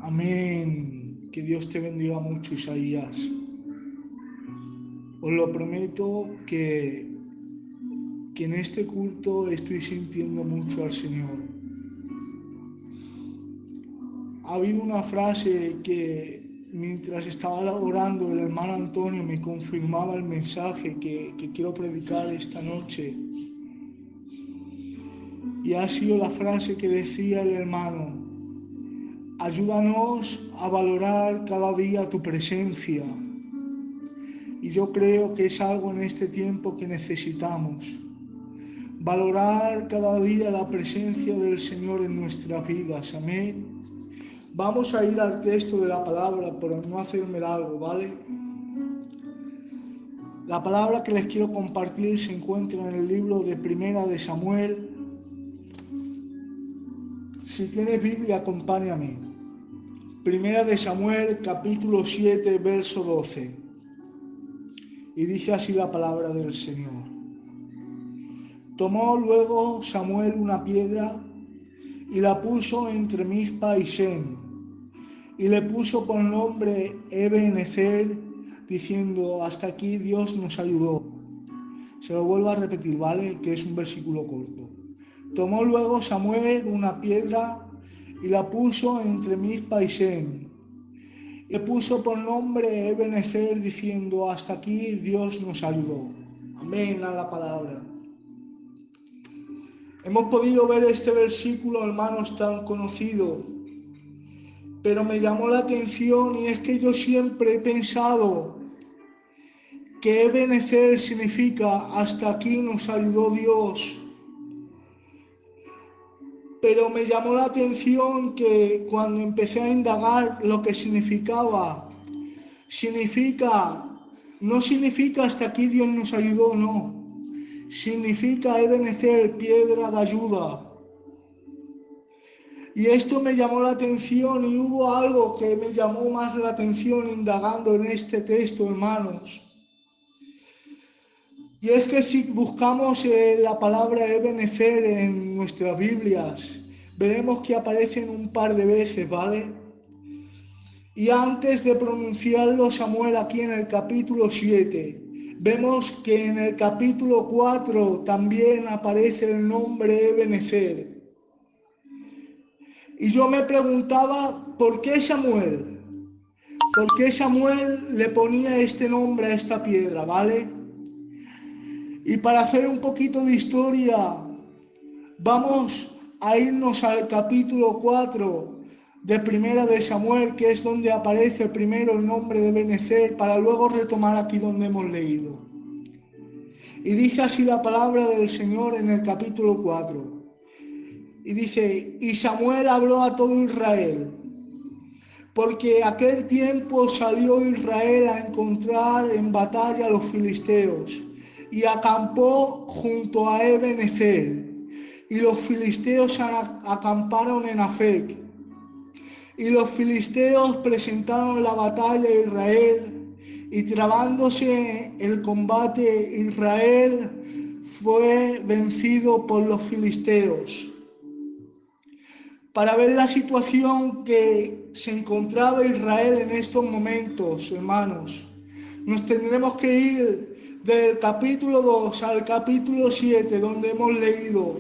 Amén. Que Dios te bendiga mucho, Isaías. Os lo prometo que en este culto estoy sintiendo mucho al Señor. Ha habido una frase que mientras estaba orando el hermano Antonio me confirmaba el mensaje que quiero predicar esta noche. Y ha sido la frase que decía el hermano: ayúdanos a valorar cada día tu presencia. Y yo creo que es algo en este tiempo que necesitamos. Valorar cada día la presencia del Señor en nuestras vidas. Amén. Vamos a ir al texto de la palabra, pero no hacerme largo, ¿vale? La palabra que les quiero compartir se encuentra en el libro de Primera de Samuel. Si tienes Biblia, acompáñame. Primera de Samuel, capítulo 7, verso 12. Y dice así la palabra del Señor. Tomó luego Samuel una piedra y la puso entre Mizpa y Sen, y le puso por nombre Ebenezer, diciendo: hasta aquí Dios nos ayudó. Se lo vuelvo a repetir, ¿vale? Que es un versículo corto. Tomó luego Samuel una piedra y la puso entre Mizpa y Sen, y le puso por nombre Ebenezer, diciendo: hasta aquí Dios nos ayudó. Amén a la palabra. Hemos podido ver este versículo, hermanos, tan conocido, pero me llamó la atención, y es que yo siempre he pensado que Ebenezer significa hasta aquí nos ayudó Dios. Pero me llamó la atención que cuando empecé a indagar lo que significaba, no significa hasta aquí Dios nos ayudó, no. Significa Ebenezer, piedra de ayuda. Y esto me llamó la atención, y hubo algo que me llamó más la atención indagando en este texto, hermanos. Y es que si buscamos la palabra Ebenezer en nuestras Biblias, veremos que aparecen un par de veces, ¿vale? Y antes de pronunciarlo Samuel aquí en el capítulo 7, vemos que en el capítulo 4 también aparece el nombre Ebenezer. Y yo me preguntaba, ¿por qué Samuel? ¿Por qué Samuel le ponía este nombre a esta piedra, ¿vale? Y para hacer un poquito de historia, vamos a irnos al capítulo 4 de Primera de Samuel, que es donde aparece primero el nombre de Ebenezer, para luego retomar aquí donde hemos leído. Y dice así la palabra del Señor en el capítulo 4. Y dice: y Samuel habló a todo Israel, porque aquel tiempo salió Israel a encontrar en batalla a los filisteos, y acampó junto a Ebenezer, y los filisteos acamparon en Afec. Y los filisteos presentaron la batalla a Israel, y trabándose el combate, Israel fue vencido por los filisteos. Para ver la situación que se encontraba Israel en estos momentos, hermanos, nos tendremos que ir del capítulo 2 al capítulo 7, donde hemos leído,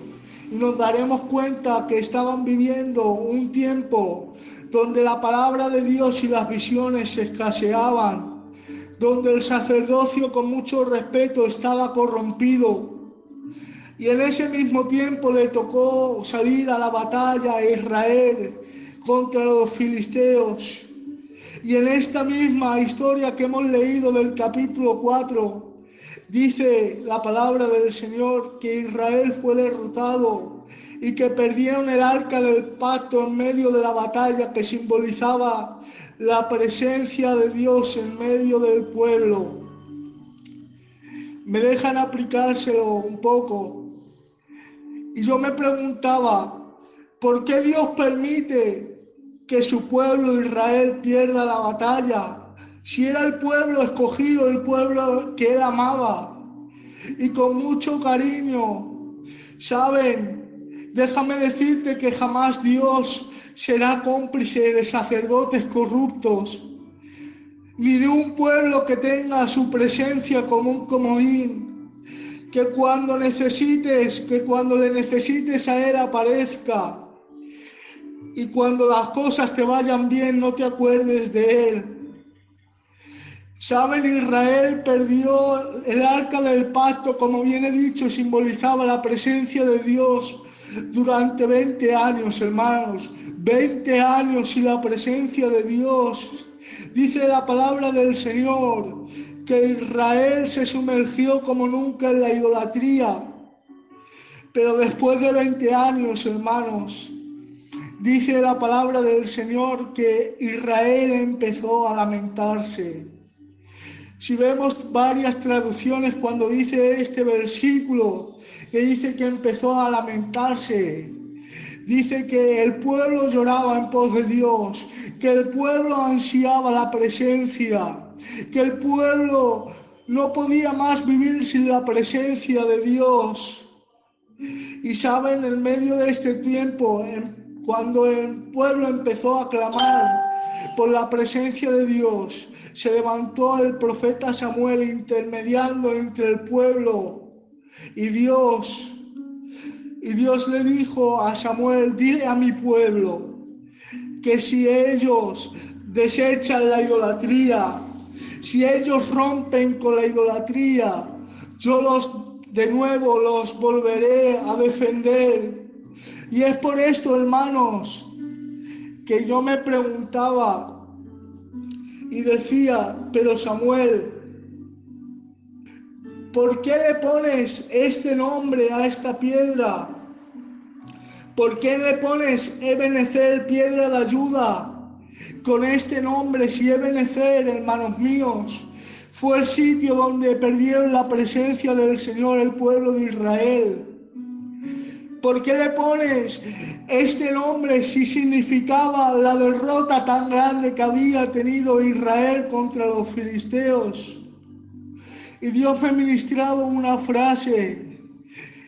y nos daremos cuenta que estaban viviendo un tiempo donde la palabra de Dios y las visiones se escaseaban, donde el sacerdocio con mucho respeto estaba corrompido. Y en ese mismo tiempo le tocó salir a la batalla a Israel contra los filisteos. Y en esta misma historia que hemos leído del capítulo 4, dice la palabra del Señor que Israel fue derrotado y que perdieron el arca del pacto en medio de la batalla, que simbolizaba la presencia de Dios en medio del pueblo. Me dejan aplicárselo un poco. Y yo me preguntaba, ¿por qué Dios permite que su pueblo Israel pierda la batalla? Si era el pueblo escogido, el pueblo que él amaba, y con mucho cariño. ¿Saben? Déjame decirte que jamás Dios será cómplice de sacerdotes corruptos, ni de un pueblo que tenga su presencia como un comodín, que cuando le necesites a Él aparezca, y cuando las cosas te vayan bien no te acuerdes de Él. Saben, Israel perdió el arca del pacto, como bien he dicho, simbolizaba la presencia de Dios durante 20 años, hermanos. 20 años y la presencia de Dios. Dice la palabra del Señor que Israel se sumergió como nunca en la idolatría. Pero después de 20 años, hermanos, dice la palabra del Señor que Israel empezó a lamentarse. Si vemos varias traducciones cuando dice este versículo, que dice que empezó a lamentarse, dice que el pueblo lloraba en pos de Dios, que el pueblo ansiaba la presencia, que el pueblo no podía más vivir sin la presencia de Dios. Y saben, en medio de este tiempo, cuando el pueblo empezó a clamar por la presencia de Dios, se levantó el profeta Samuel intermediando entre el pueblo y Dios. Y Dios le dijo a Samuel: dile a mi pueblo que si ellos desechan la idolatría, si ellos rompen con la idolatría, yo de nuevo los volveré a defender. Y es por esto, hermanos, que yo me preguntaba y decía: pero Samuel, ¿por qué le pones este nombre a esta piedra? ¿Por qué le pones Ebenezer, piedra de ayuda? Con este nombre, si Ebenezer, hermanos míos, fue el sitio donde perdieron la presencia del Señor el pueblo de Israel. ¿Por qué le pones este nombre si significaba la derrota tan grande que había tenido Israel contra los filisteos? Y Dios me ha ministrado una frase.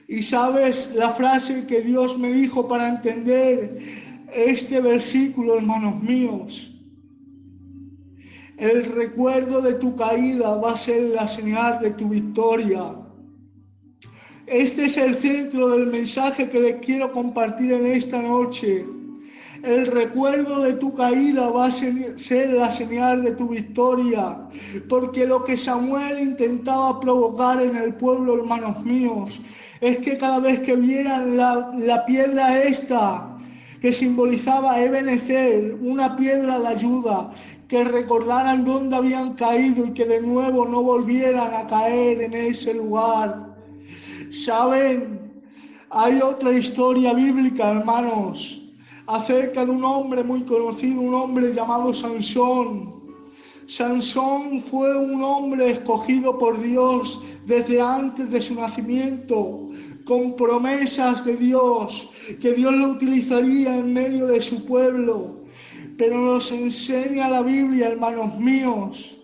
Y sabes la frase que Dios me dijo para entender este versículo, hermanos míos: el recuerdo de tu caída va a ser la señal de tu victoria. Este es el centro del mensaje que les quiero compartir en esta noche. El recuerdo de tu caída va a ser la señal de tu victoria, porque lo que Samuel intentaba provocar en el pueblo, hermanos míos, es que cada vez que vieran la piedra esta, que simbolizaba Ebenezer, una piedra de ayuda, que recordaran dónde habían caído y que de nuevo no volvieran a caer en ese lugar. ¿Saben? Hay otra historia bíblica, hermanos, acerca de un hombre muy conocido, un hombre llamado Sansón. Sansón fue un hombre escogido por Dios desde antes de su nacimiento, con promesas de Dios, que Dios lo utilizaría en medio de su pueblo. Pero nos enseña la Biblia, hermanos míos,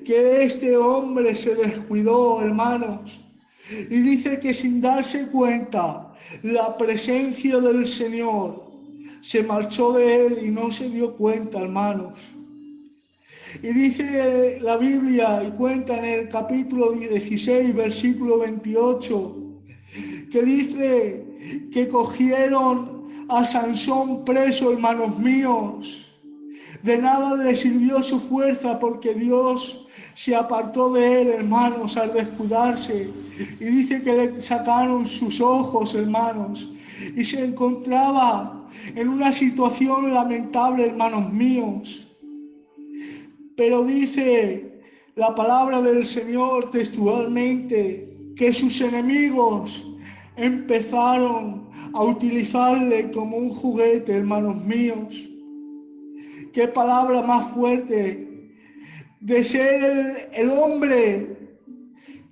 que este hombre se descuidó, hermanos. Y dice que sin darse cuenta, la presencia del Señor se marchó de él y no se dio cuenta, hermanos. Y dice la Biblia y cuenta en el capítulo 16, versículo 28, que dice que cogieron a Sansón preso, hermanos míos. De nada le sirvió su fuerza porque Dios se apartó de él, hermanos, al descuidarse. Y dice que le sacaron sus ojos, hermanos, y se encontraba en una situación lamentable, hermanos míos. Pero dice la palabra del Señor textualmente que sus enemigos empezaron a utilizarle como un juguete, hermanos míos. Qué palabra más fuerte, de ser el hombre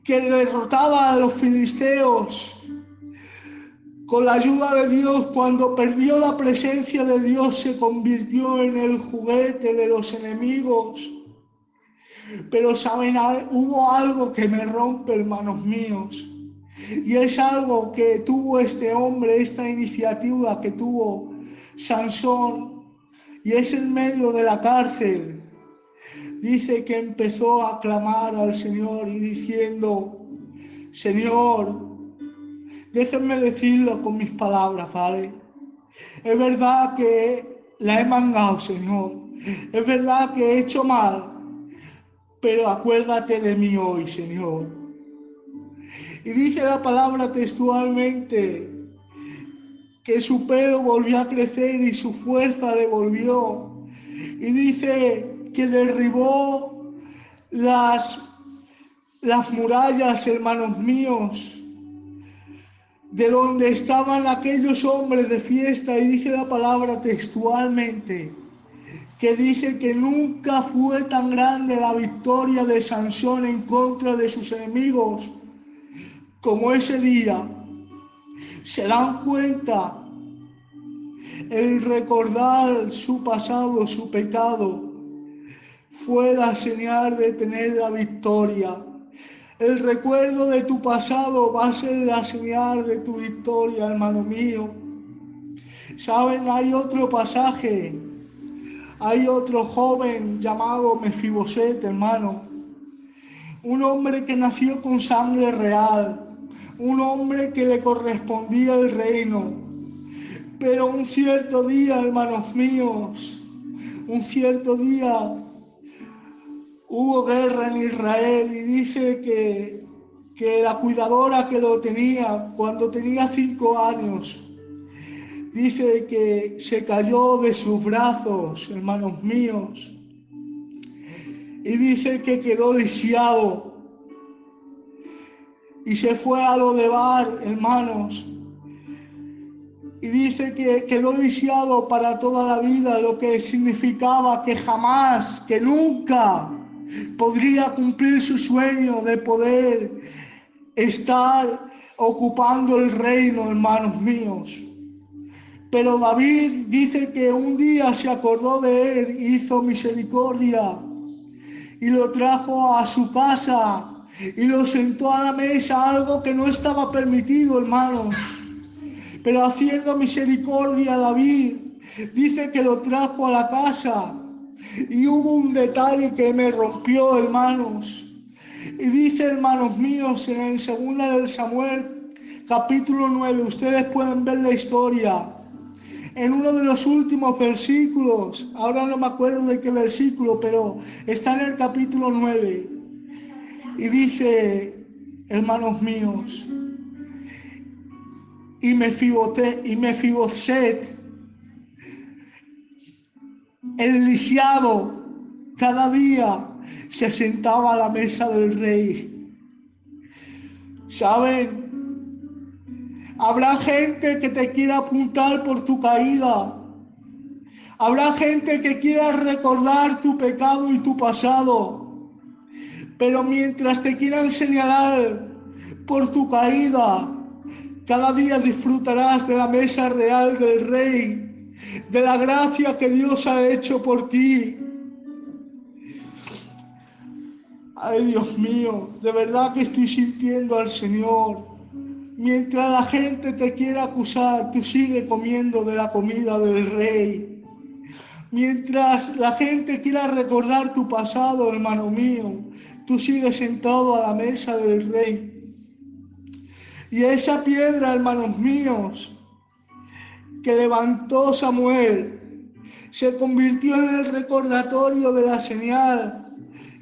que derrotaba a los filisteos con la ayuda de Dios. Cuando perdió la presencia de Dios se convirtió en el juguete de los enemigos. Pero saben, hubo algo que me rompe, hermanos míos, y es algo que tuvo este hombre, esta iniciativa que tuvo Sansón, y es en medio de la cárcel. Dice que empezó a clamar al Señor y diciendo: Señor, déjenme decirlo con mis palabras, ¿vale? Es verdad que la he mangado, Señor. Es verdad que he hecho mal, pero acuérdate de mí hoy, Señor. Y dice la palabra textualmente que su pelo volvió a crecer y su fuerza le volvió. Y dice que derribó las murallas, hermanos míos, de donde estaban aquellos hombres de fiesta. Y dice la palabra textualmente que dice que nunca fue tan grande la victoria de Sansón en contra de sus enemigos como ese día. Se dan cuenta, el recordar su pasado, su pecado, fue la señal de tener la victoria. El recuerdo de tu pasado va a ser la señal de tu victoria, hermano mío. Saben, hay otro pasaje, hay otro joven llamado Mefiboset, hermano. Un hombre que nació con sangre real, un hombre que le correspondía el reino. Pero un cierto día, hermanos míos, un cierto día hubo guerra en Israel y dice que la cuidadora que lo tenía, cuando tenía 5 años, dice que se cayó de sus brazos, hermanos míos, y dice que quedó lisiado y se fue a Lodebar, hermanos, y dice que quedó lisiado para toda la vida, lo que significaba que jamás, que nunca podría cumplir su sueño de poder estar ocupando el reino, hermanos míos. Pero David dice que un día se acordó de él, hizo misericordia y lo trajo a su casa y lo sentó a la mesa, algo que no estaba permitido, hermanos. Pero haciendo misericordia, David dice que lo trajo a la casa. Y hubo un detalle que me rompió, hermanos. Y dice, hermanos míos, en el 2 de Samuel, capítulo 9, ustedes pueden ver la historia. En uno de los últimos versículos, ahora no me acuerdo de qué versículo, pero está en el capítulo 9. Y dice, hermanos míos, y Mefiboset, el lisiado, cada día se sentaba a la mesa del rey. ¿Saben? Habrá gente que te quiera apuntar por tu caída. Habrá gente que quiera recordar tu pecado y tu pasado. Pero mientras te quieran señalar por tu caída, cada día disfrutarás de la mesa real del rey, de la gracia que Dios ha hecho por ti. Ay, Dios mío, de verdad que estoy sintiendo al Señor. Mientras la gente te quiera acusar, tú sigue comiendo de la comida del rey. Mientras la gente quiera recordar tu pasado, hermano mío, tú sigues sentado a la mesa del rey. Y esa piedra, hermanos míos, que levantó Samuel, se convirtió en el recordatorio de la señal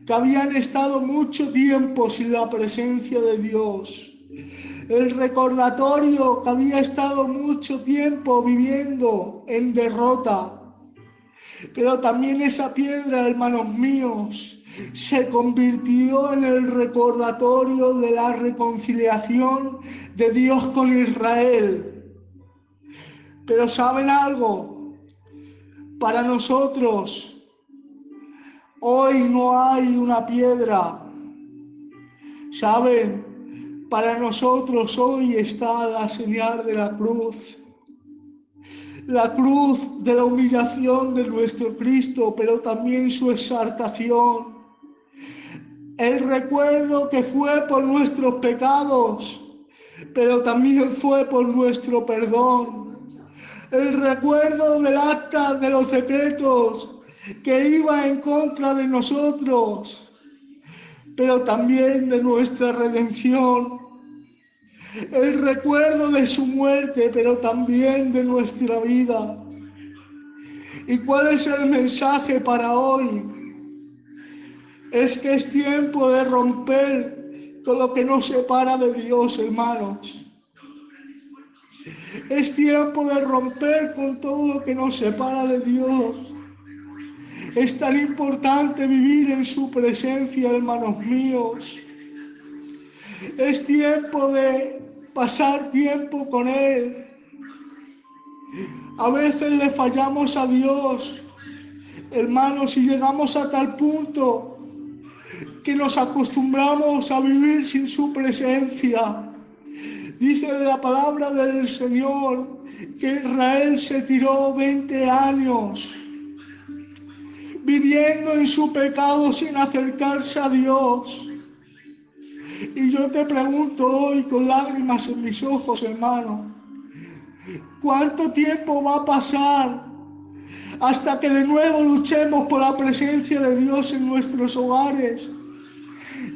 que habían estado mucho tiempo sin la presencia de Dios. El recordatorio que había estado mucho tiempo viviendo en derrota. Pero también esa piedra, hermanos míos, se convirtió en el recordatorio de la reconciliación de Dios con Israel. Pero ¿saben algo? Para nosotros, hoy no hay una piedra. ¿Saben? Para nosotros hoy está la señal de la cruz de la humillación de nuestro Cristo, pero también su exaltación. El recuerdo que fue por nuestros pecados, pero también fue por nuestro perdón. el recuerdo del acta de los decretos que iba en contra de nosotros, pero también de nuestra redención, el recuerdo de su muerte, pero también de nuestra vida. ¿Y cuál es el mensaje para hoy? Es que es tiempo de romper con lo que nos separa de Dios, hermanos. Es tiempo de romper con todo lo que nos separa de Dios. Es tan importante vivir en su presencia, hermanos míos. Es tiempo de pasar tiempo con Él. A veces le fallamos a Dios, hermanos, y llegamos a tal punto que nos acostumbramos a vivir sin su presencia. Dice la palabra del Señor que Israel se tiró 20 años viviendo en su pecado sin acercarse a Dios. Y yo te pregunto hoy con lágrimas en mis ojos, hermano, ¿cuánto tiempo va a pasar hasta que de nuevo luchemos por la presencia de Dios en nuestros hogares?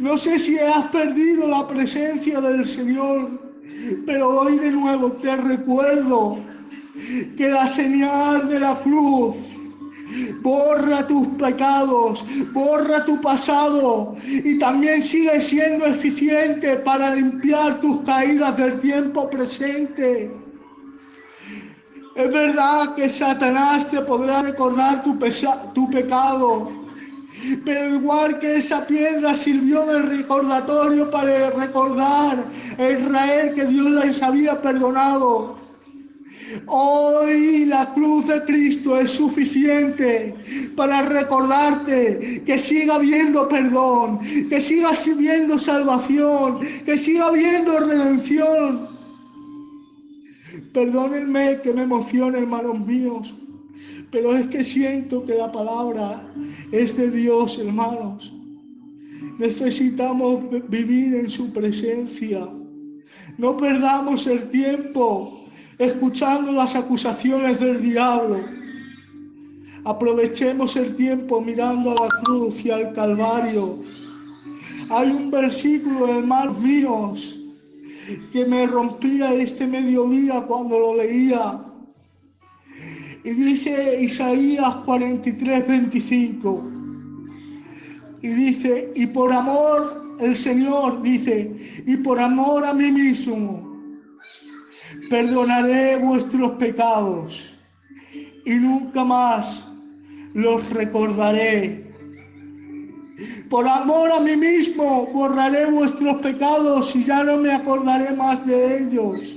No sé si has perdido la presencia del Señor, pero hoy de nuevo te recuerdo que la señal de la cruz borra tus pecados, borra tu pasado y también sigue siendo eficiente para limpiar tus caídas del tiempo presente. Es verdad que Satanás te podrá recordar tu pecado, pero igual que esa piedra sirvió de recordatorio para recordar a Israel que Dios les había perdonado, hoy la cruz de Cristo es suficiente para recordarte que siga habiendo perdón, que siga habiendo salvación, que siga habiendo redención. Perdónenme que me emocione, hermanos míos, pero es que siento que la palabra es de Dios, hermanos. Necesitamos vivir en su presencia. No perdamos el tiempo escuchando las acusaciones del diablo. Aprovechemos el tiempo mirando a la cruz y al Calvario. Hay un versículo, hermanos míos, que me rompía este mediodía cuando lo leía. Y dice Isaías 43:25. Y dice, y por amor, el Señor dice, y por amor a mí mismo, perdonaré vuestros pecados y nunca más los recordaré. Por amor a mí mismo, borraré vuestros pecados y ya no me acordaré más de ellos.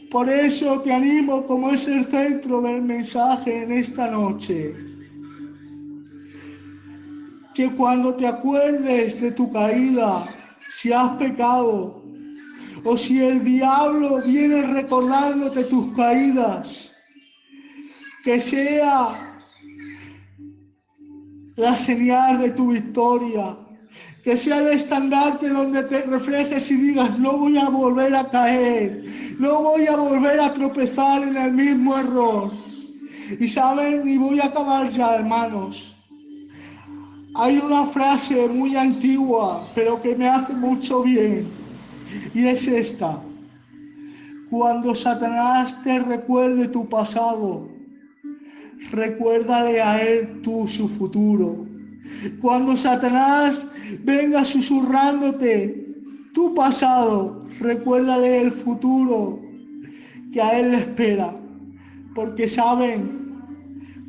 Por eso te animo, como es el centro del mensaje en esta noche, que cuando te acuerdes de tu caída, si has pecado, o si el diablo viene recordándote tus caídas, que sea la señal de tu victoria, que sea el estandarte donde te reflejes y digas, no voy a volver a caer, no voy a volver a tropezar en el mismo error. Y saben, y voy a acabar ya, hermanos. Hay una frase muy antigua, pero que me hace mucho bien, y es esta: cuando Satanás te recuerde tu pasado, recuérdale a él tú su futuro. Cuando Satanás venga susurrándote tu pasado, recuérdale el futuro que a él le espera. Porque saben,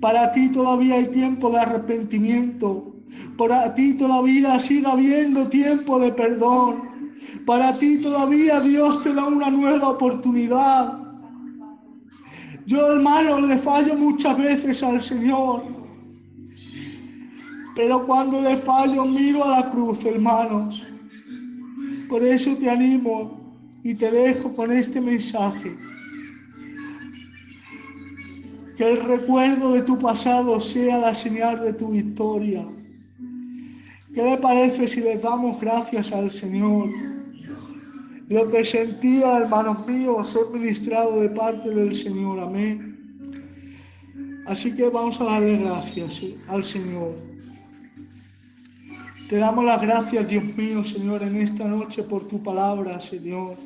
para ti todavía hay tiempo de arrepentimiento. Para ti todavía sigue habiendo tiempo de perdón. Para ti todavía Dios te da una nueva oportunidad. Yo, hermano, le fallo muchas veces al Señor, pero cuando le fallo miro a la cruz, hermanos. Por eso te animo y te dejo con este mensaje. Que el recuerdo de tu pasado sea la señal de tu victoria. ¿Qué le parece si le damos gracias al Señor? lo que sentía, hermanos míos, ser ministrado de parte del Señor. Amén. Así que vamos a darle gracias al Señor. Te damos las gracias, Dios mío, Señor, en esta noche por tu palabra, Señor.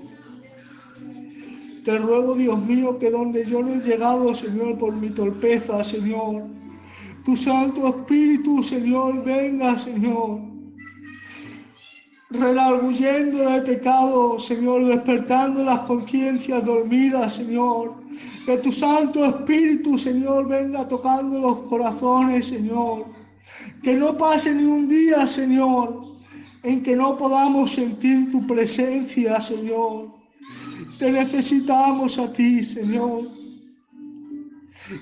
Te ruego, Dios mío, que donde yo no he llegado, Señor, por mi torpeza, Señor, tu Santo Espíritu, Señor, venga, Señor, redarguyendo de pecado, Señor, despertando las conciencias dormidas, Señor. Que tu Santo Espíritu, Señor, venga tocando los corazones, Señor. Que no pase ni un día, Señor, en que no podamos sentir tu presencia, Señor. Te necesitamos a ti, Señor.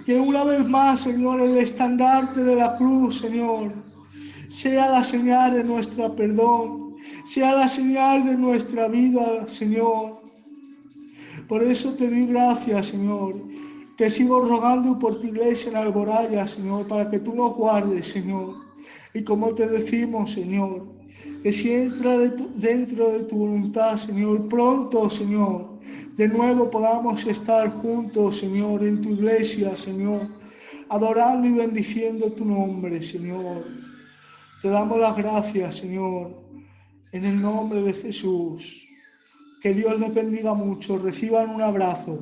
Que una vez más, Señor, el estandarte de la cruz, Señor, sea la señal de nuestro perdón, sea la señal de nuestra vida, Señor. Por eso te doy gracias, Señor. Te sigo rogando por tu iglesia en Alboraya, Señor, para que tú nos guardes, Señor. Y como te decimos, Señor, que si entra dentro de tu voluntad, Señor, pronto, Señor, de nuevo podamos estar juntos, Señor, en tu iglesia, Señor, adorando y bendiciendo tu nombre, Señor. Te damos las gracias, Señor, en el nombre de Jesús. Que Dios les bendiga mucho. Reciban un abrazo.